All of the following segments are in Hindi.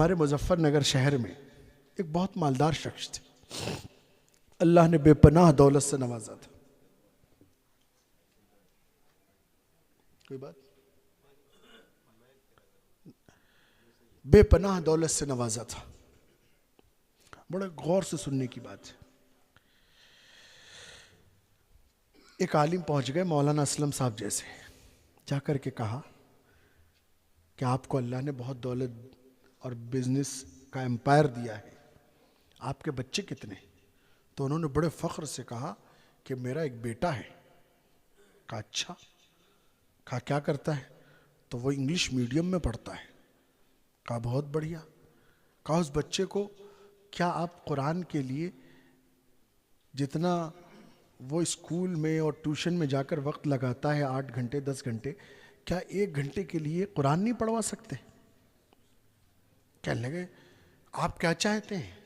हमारे मुजफ्फरनगर शहर में एक बहुत मालदार शख्स थे। अल्लाह ने बेपनाह दौलत से नवाजा था। कोई बात, बेपनाह दौलत से नवाजा था। बड़े गौर से सुनने की बात है। एक आलिम पहुंच गए मौलाना असलम साहब जैसे, जाकर के कहा कि आपको अल्लाह ने बहुत दौलत और बिजनेस का एम्पायर दिया है, आपके बच्चे कितने? तो उन्होंने बड़े फख्र से कहा कि मेरा एक बेटा है। कहा अच्छा, कहा क्या करता है? तो वो इंग्लिश मीडियम में पढ़ता है। कहा बहुत बढ़िया। कहा उस बच्चे को क्या आप कुरान के लिए जितना वो स्कूल में और ट्यूशन में जाकर वक्त लगाता है 8 घंटे 10 घंटे, क्या 1 घंटे के लिए कुरान नहीं पढ़वा सकते? कहने लगे आप क्या चाहते हैं?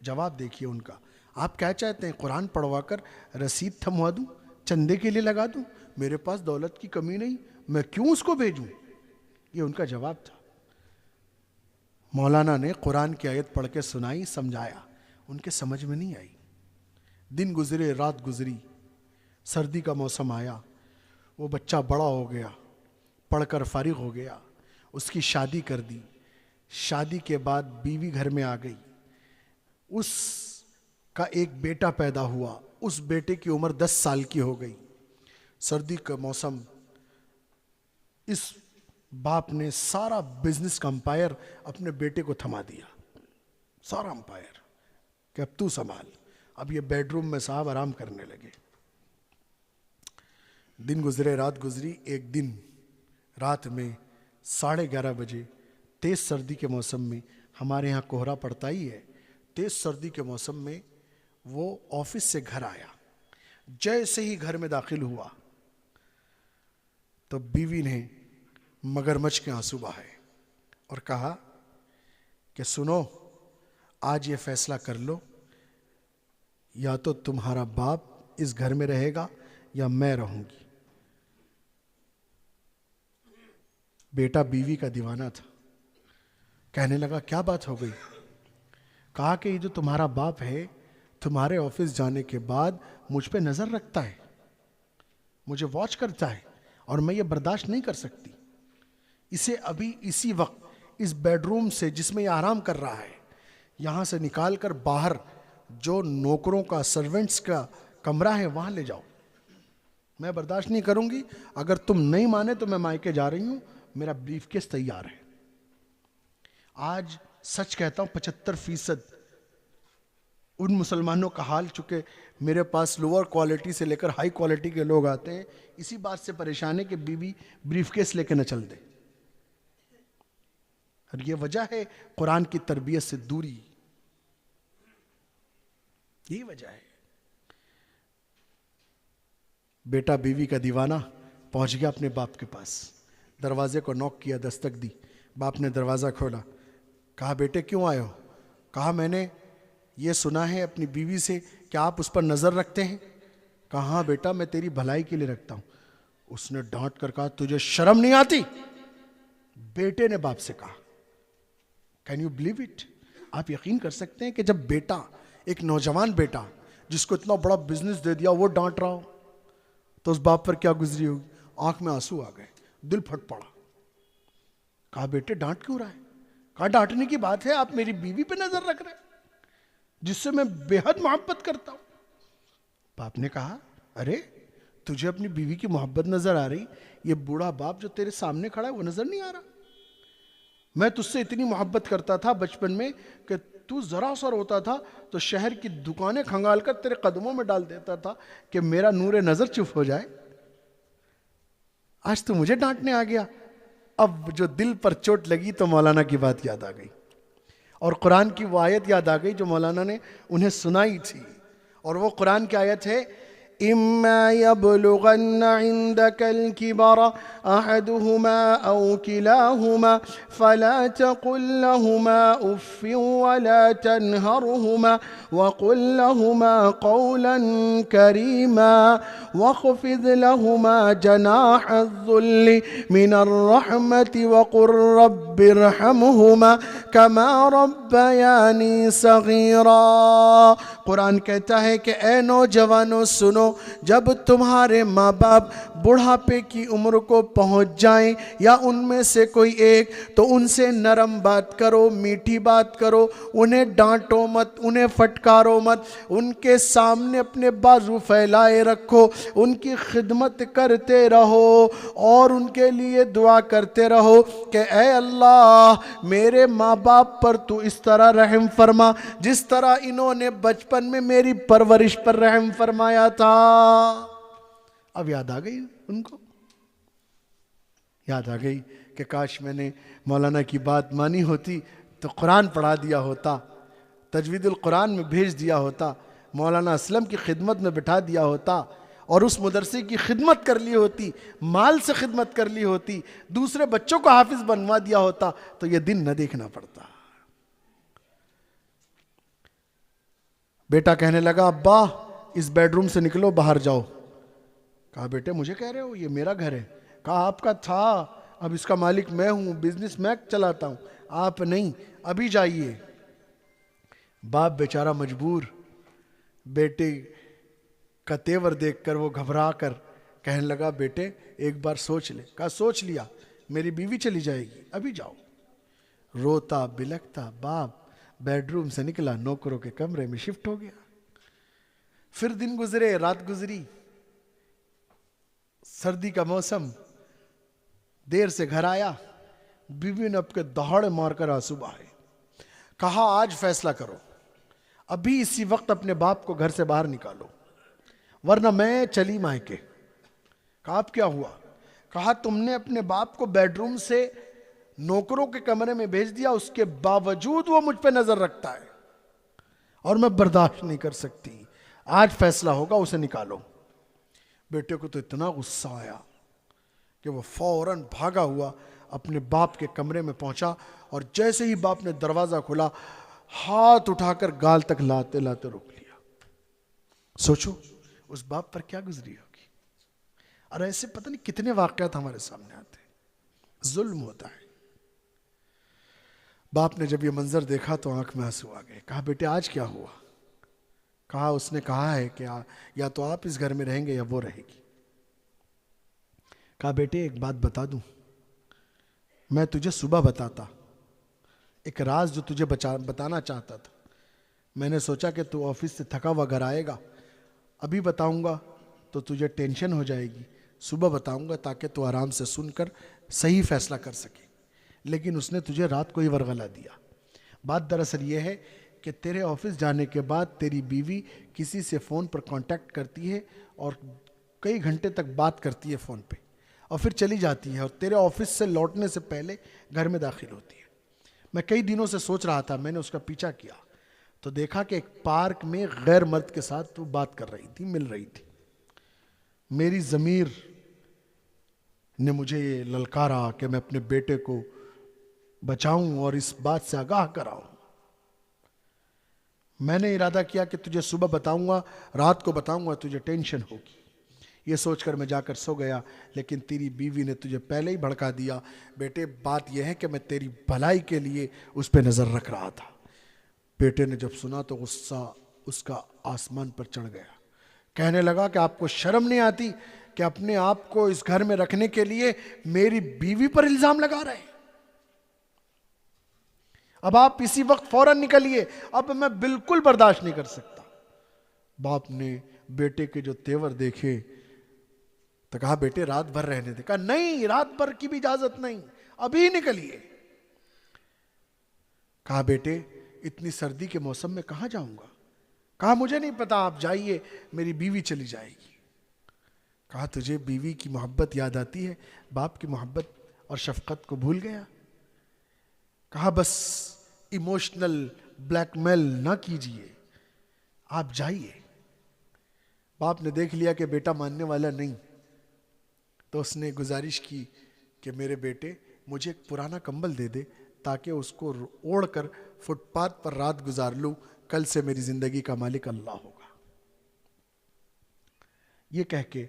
जवाब देखिए उनका, आप क्या चाहते हैं? कुरान पढ़वा कर रसीद थमवा दूं, चंदे के लिए लगा दूं? मेरे पास दौलत की कमी नहीं, मैं क्यों उसको भेजूं? ये उनका जवाब था। मौलाना ने कुरान की आयत पढ़ के सुनाई, समझाया, उनके समझ में नहीं आई। दिन गुजरे, रात गुजरी, सर्दी का मौसम आया, वो बच्चा बड़ा हो गया, पढ़कर फारिग हो गया, उसकी शादी कर दी। शादी के बाद बीवी घर में आ गई, उसका एक बेटा पैदा हुआ, उस बेटे की उम्र 10 साल की हो गई। सर्दी का मौसम, इस बाप ने सारा बिजनेस का अंपायर अपने बेटे को थमा दिया, सारा अंपायर, कि अब तू संभाल। अब ये बेडरूम में साहब आराम करने लगे। दिन गुजरे, रात गुजरी। एक दिन रात में 11:30 बजे, तेज सर्दी के मौसम में, हमारे यहाँ कोहरा पड़ता ही है, तेज सर्दी के मौसम में वो ऑफिस से घर आया। जैसे ही घर में दाखिल हुआ तो बीवी ने मगरमच्छ के आंसू बहाए और कहा कि सुनो, आज ये फैसला कर लो, या तो तुम्हारा बाप इस घर में रहेगा या मैं रहूंगी। बेटा बीवी का दीवाना था, कहने लगा क्या बात हो गई? कहा कि ये जो तुम्हारा बाप है, तुम्हारे ऑफिस जाने के बाद मुझ पे नजर रखता है, मुझे वॉच करता है, और मैं ये बर्दाश्त नहीं कर सकती। इसे अभी इसी वक्त इस बेडरूम से जिसमें ये आराम कर रहा है, यहां से निकाल कर बाहर जो नौकरों का, सर्वेंट्स का कमरा है, वहां ले जाओ। मैं बर्दाश्त नहीं करूंगी। अगर तुम नहीं माने तो मैं मायके जा रही हूं, मेरा ब्रीफकेस तैयार है। आज सच कहता हूं 75% उन मुसलमानों का हाल, चुके मेरे पास लोअर क्वालिटी से लेकर हाई क्वालिटी के लोग आते हैं, इसी बात से परेशान है कि बीवी ब्रीफकेस लेके न चल दे। और ये वजह है कुरान की तरबियत से दूरी, यही वजह है। बेटा बीवी का दीवाना पहुंच गया अपने बाप के पास, दरवाजे को नॉक किया, दस्तक दी। बाप ने दरवाजा खोला, कहा बेटे क्यों आए हो? कहा मैंने ये सुना है अपनी बीवी से कि आप उस पर नजर रखते हैं। कहा हाँ बेटा, मैं तेरी भलाई के लिए रखता हूं। उसने डांट कर कहा तुझे शर्म नहीं आती? बेटे ने बाप से कहा। Can you believe it? आप यकीन कर सकते हैं कि जब बेटा, एक नौजवान बेटा जिसको इतना बड़ा बिजनेस दे दिया, वो डांट रहा हो, तो उस बाप पर क्या गुजरी होगी? आंख में आंसू आ गए, दिल फट पड़ा। कहा बेटे डांट क्यों रहा है? कहा डांटने की बात है, आप मेरी बीवी पे नजर रख रहे हैं जिससे मैं बेहद मोहब्बत करता हूं। बाप ने कहा अरे तुझे अपनी बीवी की मोहब्बत नजर आ रही, ये बूढ़ा बाप जो तेरे सामने खड़ा है वो नजर नहीं आ रहा? मैं तुझसे इतनी मोहब्बत करता था बचपन में कि तू जरा सा रोता था तो शहर की दुकानें खंगाल कर तेरे कदमों में डाल देता था कि मेरा नूरे नजर चुप हो जाए। आज तू मुझे डांटने आ गया। अब जो दिल पर चोट लगी तो मौलाना की बात याद आ गई और कुरान की वो आयत याद आ गई जो मौलाना ने उन्हें सुनाई थी। और वो कुरान की आयत है, इम्मा यबलुगन्ना इंदकल किबर अहदुहुमा औ किलाहुमा फला तकुल लहुमा उफ्फिन वला तनहरहुमा वकुल लहुमा कौलन करीमा वख्फिद लहुमा जनाहज़्ज़ुल्लि मिनर रहमति वकुर रब्बिरहमहुमा कमा रब्बयानी सगीरा। कुरान कहता है कि ए नौजवानों सुनो, जब तुम्हारे माँ बाप बुढ़ापे की उम्र को पहुँच जाएं या उनमें से कोई एक, तो उनसे नरम बात करो, मीठी बात करो, उन्हें डांटो मत, उन्हें फटकारो मत, उनके सामने अपने बाजू फैलाए रखो, उनकी खिदमत करते रहो और उनके लिए दुआ करते रहो कि ए अल्लाह मेरे माँ बाप पर तू इस तरह रहम फरमा जिस तरह इन्होंने बचपन में मेरी परवरिश पर रहम फरमाया था। अब याद आ गई उनको, याद आ गई कि काश मैंने मौलाना की बात मानी होती तो कुरान पढ़ा दिया होता, तजवीदुल कुरान में भेज दिया होता, मौलाना असलम की खिदमत में बिठा दिया होता और उस मदरसे की खिदमत कर ली होती, माल से खिदमत कर ली होती, दूसरे बच्चों को हाफिज बनवा दिया होता, तो यह दिन न देखना पड़ता। बेटा कहने लगा अब्बा इस बेडरूम से निकलो, बाहर जाओ। कहा बेटे मुझे कह रहे हो, ये मेरा घर है। कहा आपका था, अब इसका मालिक मैं हूं, बिजनेस मैं चलाता हूं, आप नहीं, अभी जाइए। बाप बेचारा मजबूर, बेटे का तेवर देखकर वो घबरा कर कहने लगा बेटे एक बार सोच ले। कहा सोच लिया, मेरी बीवी चली जाएगी, अभी जाओ। रोता बिलखता बाप बेडरूम से निकला, नौकरों के कमरे में शिफ्ट हो गया। फिर दिन गुजरे, रात गुजरी, सर्दी का मौसम, देर से घर आया, बीवी ने अपने दहाड़े मारकर आंसू बहाए। कहा आज फैसला करो, अभी इसी वक्त अपने बाप को घर से बाहर निकालो वरना मैं चली मायके। कहा अब क्या हुआ? कहा तुमने अपने बाप को बेडरूम से नौकरों के कमरे में भेज दिया, उसके बावजूद वो मुझ पे नजर रखता है और मैं बर्दाश्त नहीं कर सकती, आज फैसला होगा, उसे निकालो। बेटे को तो इतना गुस्सा आया कि वो फौरन भागा हुआ अपने बाप के कमरे में पहुंचा और जैसे ही बाप ने दरवाजा खोला हाथ उठाकर गाल तक लाते लाते रोक लिया। सोचो उस बाप पर क्या गुजरी होगी। और ऐसे पता नहीं कितने वाकयात हमारे सामने आते हैं, जुल्म होता है। बाप ने जब ये मंजर देखा तो आंख में आंसू आ गए। कहा बेटे आज क्या हुआ? कहा उसने कहा है कि या तो आप इस घर में रहेंगे या वो रहेगी। कहा बेटे एक बात बता दूं, मैं तुझे सुबह बताता, एक राज जो तुझे बताना चाहता था। मैंने सोचा कि तू ऑफिस से थका हुआ घर आएगा, अभी बताऊंगा तो तुझे टेंशन हो जाएगी, सुबह बताऊंगा ताकि तू आराम से सुनकर सही फैसला कर सके। लेकिन उसने तुझे रात को ही वरगला दिया। बात दरअसल ये है कि तेरे ऑफिस जाने के बाद तेरी बीवी किसी से फ़ोन पर कांटेक्ट करती है और कई घंटे तक बात करती है फ़ोन पे और फिर चली जाती है और तेरे ऑफिस से लौटने से पहले घर में दाखिल होती है। मैं कई दिनों से सोच रहा था, मैंने उसका पीछा किया तो देखा कि एक पार्क में गैर मर्द के साथ वो बात कर रही थी, मिल रही थी। मेरी ज़मीर ने मुझे ये ललकारा कि मैं अपने बेटे को बचाऊं और इस बात से आगाह कराऊं। मैंने इरादा किया कि तुझे सुबह बताऊंगा, रात को बताऊंगा, तुझे टेंशन होगी। ये सोचकर मैं जाकर सो गया, लेकिन तेरी बीवी ने तुझे पहले ही भड़का दिया। बेटे बात यह है कि मैं तेरी भलाई के लिए उस पर नज़र रख रहा था। बेटे ने जब सुना तो गुस्सा उसका आसमान पर चढ़ गया। कहने लगा कि आपको शर्म नहीं आती कि अपने आप को इस घर में रखने के लिए मेरी बीवी पर इल्जाम लगा रहे हैं? अब आप इसी वक्त फौरन निकलिए, अब मैं बिल्कुल बर्दाश्त नहीं कर सकता। बाप ने बेटे के जो तेवर देखे तो कहा बेटे रात भर रहने दे। कहा नहीं, रात भर की भी इजाजत नहीं, अभी निकलिए। कहा बेटे इतनी सर्दी के मौसम में कहां जाऊंगा? कहा मुझे नहीं पता, आप जाइए, मेरी बीवी चली जाएगी। कहा तुझे बीवी की मोहब्बत याद आती है, बाप की मोहब्बत और शफकत को भूल गया? कहा बस इमोशनल ब्लैकमेल ना कीजिए, आप जाइए। बाप ने देख लिया कि बेटा मानने वाला नहीं, तो उसने गुजारिश की कि मेरे बेटे मुझे एक पुराना कंबल दे दे ताकि उसको ओढ़ कर फुटपाथ पर रात गुजार लूं, कल से मेरी जिंदगी का मालिक अल्लाह होगा। ये कह के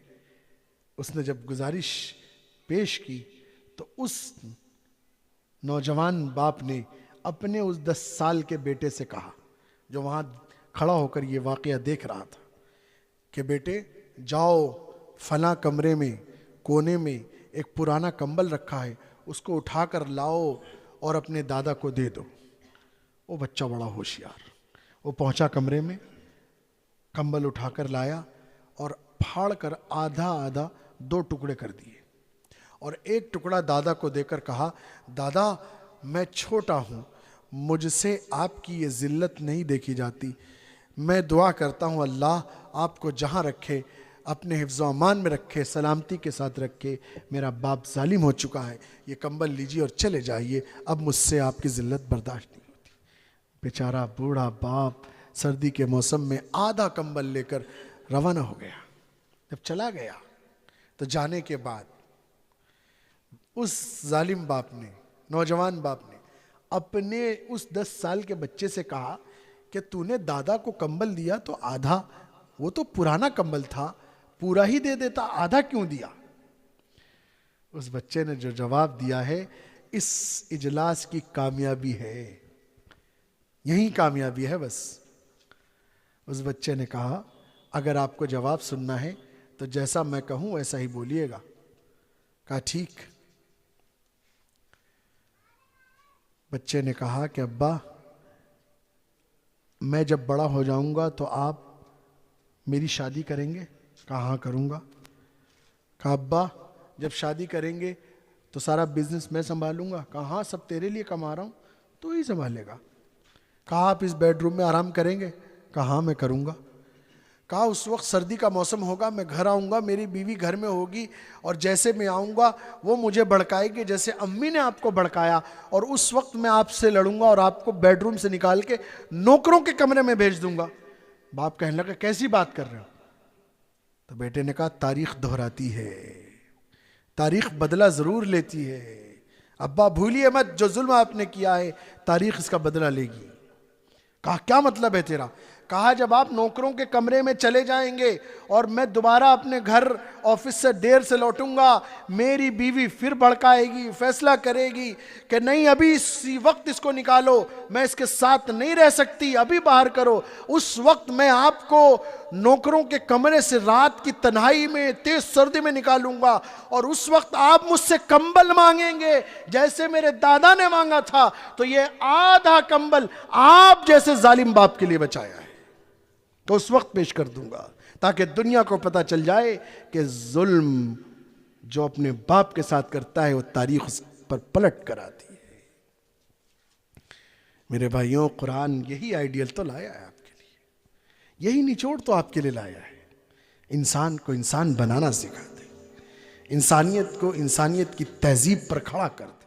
उसने जब गुजारिश पेश की तो उस नौजवान बाप ने अपने उस 10 साल के बेटे से कहा, जो वहां खड़ा होकर ये वाकया देख रहा था, कि बेटे जाओ फला कमरे में कोने में एक पुराना कंबल रखा है, उसको उठाकर लाओ और अपने दादा को दे दो। वो बच्चा बड़ा होशियार, वो पहुंचा कमरे में, कंबल उठाकर लाया और फाड़ कर आधा आधा 2 टुकड़े कर दिए और एक टुकड़ा दादा को देकर कहा, दादा मैं छोटा हूं, मुझसे आपकी ये जिल्लत नहीं देखी जाती, मैं दुआ करता हूं अल्लाह आपको जहां रखे अपने हिफ्ज़ अमान में रखे, सलामती के साथ रखे। मेरा बाप जालिम हो चुका है, ये कंबल लीजिए और चले जाइए, अब मुझसे आपकी जिल्लत बर्दाश्त नहीं होती। बेचारा बूढ़ा बाप सर्दी के मौसम में आधा कंबल लेकर रवाना हो गया। जब चला गया तो जाने के बाद उस जालिम बाप ने, नौजवान बाप ने अपने उस 10 साल के बच्चे से कहा कि तूने दादा को कंबल दिया तो आधा, वो तो पुराना कंबल था, पूरा ही दे देता, आधा क्यों दिया? उस बच्चे ने जो जवाब दिया है, इस इजलास की कामयाबी है, यही कामयाबी है बस। उस बच्चे ने कहा, अगर आपको जवाब सुनना है तो जैसा मैं कहूं वैसा ही बोलिएगा। कहा ठीक। बच्चे ने कहा कि अब्बा मैं जब बड़ा हो जाऊंगा तो आप मेरी शादी करेंगे? कहा हाँ करूंगा। कहा अब्बा जब शादी करेंगे तो सारा बिजनेस मैं संभालूंगा? कहा हाँ सब तेरे लिए कमा रहा हूं, तू ही संभालेगा। कहा आप इस बेडरूम में आराम करेंगे? कहा हाँ मैं करूंगा। कहा उस वक्त सर्दी का मौसम होगा, मैं घर आऊँगा, मेरी बीवी घर में होगी और जैसे मैं आऊँगा वो मुझे भड़काएगी जैसे अम्मी ने आपको भड़काया, और उस वक्त मैं आपसे लड़ूंगा और आपको बेडरूम से निकाल के नौकरों के कमरे में भेज दूंगा। बाप कहने लगा कैसी बात कर रहे हो? तो बेटे ने कहा तारीख दोहराती है, तारीख बदला जरूर लेती है। अब्बा भूलिए मत, जो जुल्म आपने किया है तारीख इसका बदला लेगी। कहा क्या मतलब है तेरा? कहा जब आप नौकरों के कमरे में चले जाएंगे और मैं दोबारा अपने घर ऑफिस से देर से लौटूंगा, मेरी बीवी फिर भड़काएगी, फैसला करेगी कि नहीं अभी इसी वक्त इसको निकालो, मैं इसके साथ नहीं रह सकती, अभी बाहर करो। उस वक्त मैं आपको नौकरों के कमरे से रात की तन्हाई में तेज सर्दी में निकालूंगा और उस वक्त आप मुझसे कंबल मांगेंगे जैसे मेरे दादा ने मांगा था, तो ये आधा कंबल आप जैसे जालिम बाप के लिए बचाया है, तो उस वक्त पेश कर दूंगा ताकि दुनिया को पता चल जाए कि जुल्म जो अपने बाप के साथ करता है वो तारीख उस पर पलट कर आती है। मेरे भाइयों, कुरान यही आइडियल तो लाया है आपके लिए, यही निचोड़ तो आपके लिए लाया है। इंसान को इंसान बनाना सिखाते, इंसानियत को इंसानियत की तहजीब पर खड़ा करते।